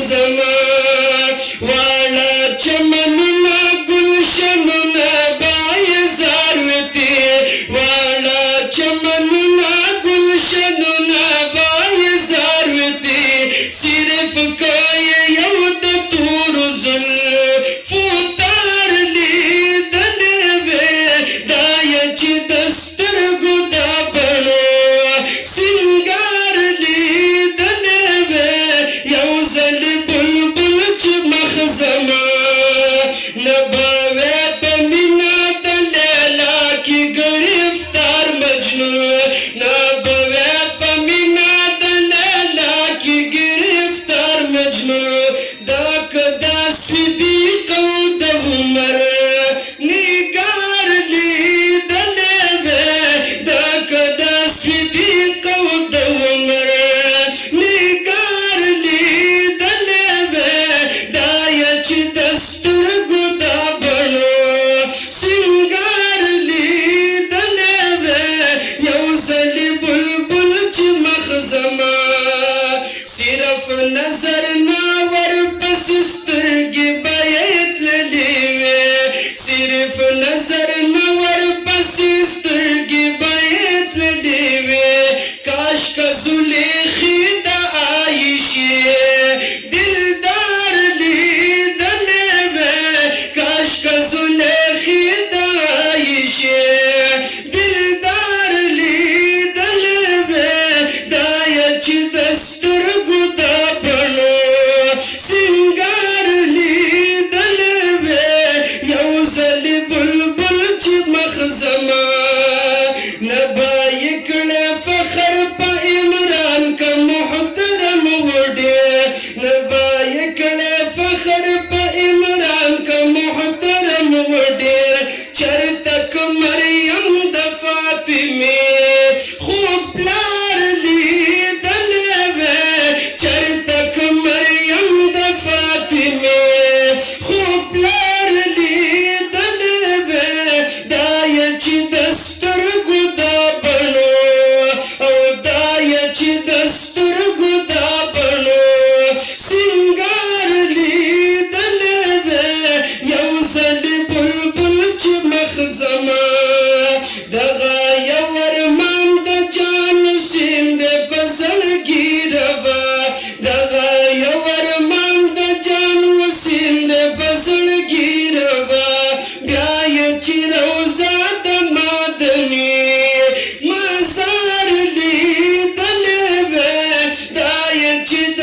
زما واړه چمنونه ګلشنونه بای زاروتی واړه چمنونه ګلشنونه بای زاروتی صرف کای you the تور زلفو تار لیدلې وې دا یې چې د سترګو دا بڼو سینګار لیدلې وې یو ځل بلبل چې مخ زما نه به وې په مینا د لیلا کې ګرفتار مجنون نه به وې په مینا د لیلا کې ګرفتار مجنون دا کدا صدیق او د عمر نگار لیدلې وې دا کدا صدیق او د عمر نگار لیدلې وې دا یې چې د سترګو دا بڼو سینګار لیدلې وې یو ځل بلبل چې مخ زما صرف نظر نه ورپسې سترګې به یې تللې وې صرف نظر نه ورپسې سترګې به یې تللې وې کاشکه زلیخې د عایشې دلدار لیدلې وې کاشکه زلیخې د عایشې دلدار لیدلې وې دا یې چې د سترګو دا بڼو سینګار لیدلې وې یو ځل بلبل چې مخ زما نه به یې کړی فخر په عمران که محترم وډې نه به یې کړی فخر په عمران که محترم وډې چرته که مریم د فاطمې خوب پلار لیدلې وې چرته که مریم د فاطمې خوب پلار لیدلې وې دا یې چې د سترګو دا بڼو او دا یې چې د سترګو دا بڼو سینګار لیدلې وې یو ځل بلبل چې مخ زما دغه یو ارمان د جان سیند په زړګي ربا دغه یو ارمان د جان سیند په زړګي ربا بیا یې چې روضه د مدني مزار لیدلې وې دا یې چې د